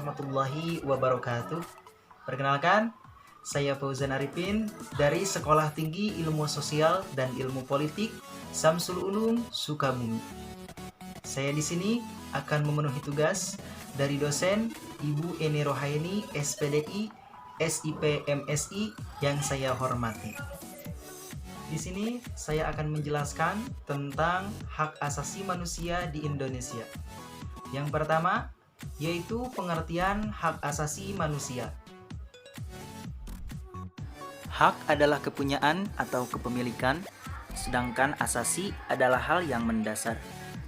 warahmatullahi wabarakatuh. Perkenalkan, saya Fauzan Arifin dari Sekolah Tinggi Ilmu Sosial dan Ilmu Politik Samsul Ulum Sukabumi. Saya di sini akan memenuhi tugas dari dosen Ibu Eni Rohaini, SPDI, SIP MSI yang saya hormati. Di sini saya akan menjelaskan tentang hak asasi manusia di Indonesia. Yang pertama, yaitu pengertian hak asasi manusia. Hak adalah kepunyaan atau kepemilikan, sedangkan asasi adalah hal yang mendasar.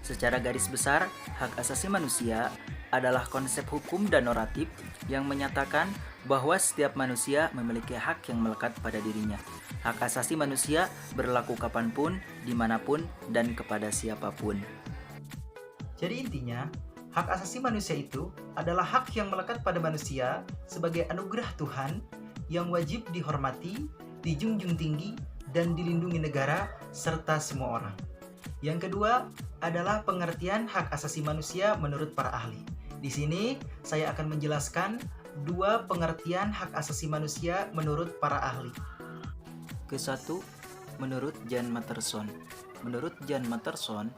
Secara garis besar, hak asasi manusia adalah konsep hukum dan normatif yang menyatakan bahwa setiap manusia memiliki hak yang melekat pada dirinya. Hak asasi manusia berlaku kapanpun, dimanapun, dan kepada siapapun. Jadi intinya, hak asasi manusia itu adalah hak yang melekat pada manusia sebagai anugerah Tuhan yang wajib dihormati, dijunjung tinggi, dan dilindungi negara serta semua orang. Yang kedua adalah pengertian hak asasi manusia menurut para ahli. Di sini saya akan menjelaskan dua pengertian hak asasi manusia menurut para ahli. Kesatu, menurut Jan Matterson. Menurut Jan Matterson,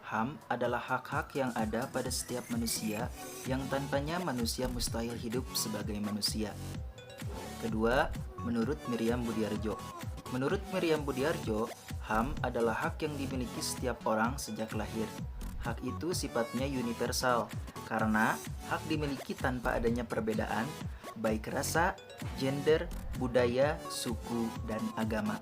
HAM adalah hak-hak yang ada pada setiap manusia yang tanpanya manusia mustahil hidup sebagai manusia. Kedua, menurut Miriam Budiarjo. Menurut Miriam Budiarjo, HAM adalah hak yang dimiliki setiap orang sejak lahir. Hak itu sifatnya universal, karena hak dimiliki tanpa adanya perbedaan, baik rasa, gender, budaya, suku, dan agama.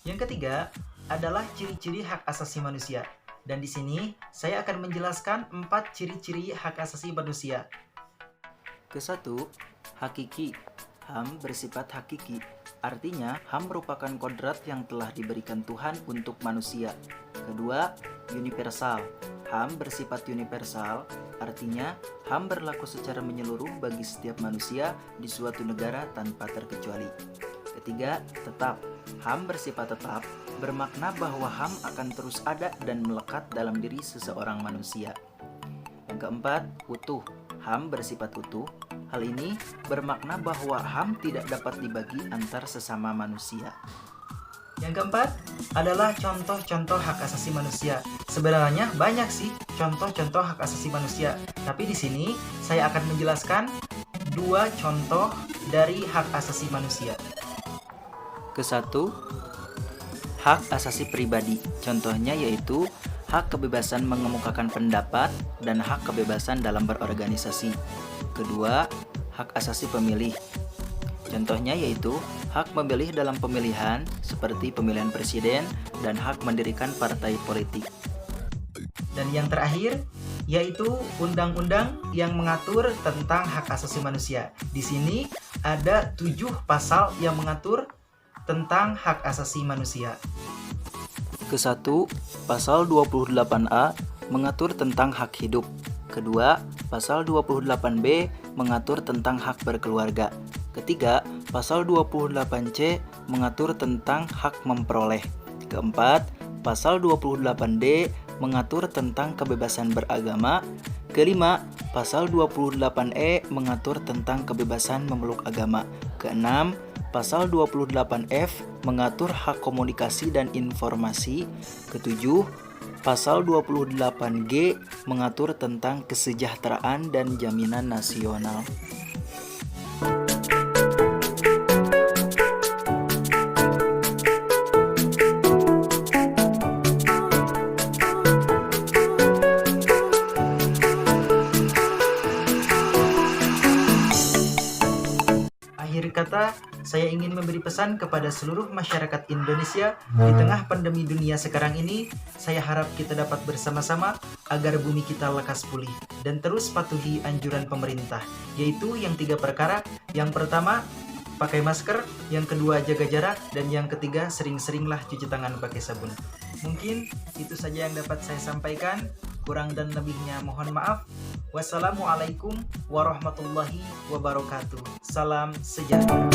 Yang ketiga adalah ciri-ciri hak asasi manusia. Dan di sini saya akan menjelaskan 4 ciri-ciri hak asasi manusia. Kesatu, hakiki. HAM bersifat hakiki. Artinya, HAM merupakan kodrat yang telah diberikan Tuhan untuk manusia. Kedua, universal. HAM bersifat universal, artinya HAM berlaku secara menyeluruh bagi setiap manusia di suatu negara tanpa terkecuali. Ketiga, tetap. HAM bersifat tetap, bermakna bahwa HAM akan terus ada dan melekat dalam diri seseorang manusia. Yang keempat, utuh. HAM bersifat utuh. Hal ini bermakna bahwa HAM tidak dapat dibagi antar sesama manusia. Yang keempat adalah contoh-contoh hak asasi manusia. Sebenarnya banyak sih contoh-contoh hak asasi manusia, tapi di sini saya akan menjelaskan 2 contoh dari hak asasi manusia. Kesatu, hak asasi pribadi. Contohnya yaitu hak kebebasan mengemukakan pendapat dan hak kebebasan dalam berorganisasi. Kedua, hak asasi pemilih. Contohnya yaitu hak memilih dalam pemilihan seperti pemilihan presiden dan hak mendirikan partai politik. Dan yang terakhir yaitu undang-undang yang mengatur tentang hak asasi manusia. Di sini ada 7 pasal yang mengatur tentang hak asasi manusia. Kesatu, pasal 28A mengatur tentang hak hidup. Kedua, pasal 28B mengatur tentang hak berkeluarga. Ketiga, pasal 28C mengatur tentang hak memperoleh. Keempat, pasal 28D mengatur tentang kebebasan beragama. Kelima, pasal 28E mengatur tentang kebebasan memeluk agama. Keenam, pasal 28F mengatur hak komunikasi dan informasi. Ketujuh, pasal 28G mengatur tentang kesejahteraan dan jaminan nasional. Akhir kata, saya ingin memberi pesan kepada seluruh masyarakat Indonesia di tengah pandemi dunia sekarang ini. Saya harap kita dapat bersama-sama agar bumi kita lekas pulih dan terus patuhi anjuran pemerintah, yaitu yang 3 perkara. Yang pertama, pakai masker, yang kedua jaga jarak, dan yang ketiga sering-seringlah cuci tangan pakai sabun. Mungkin itu saja yang dapat saya sampaikan. Kurang dan lebihnya mohon maaf. Wassalamualaikum warahmatullahi wabarakatuh. Salam sejahtera.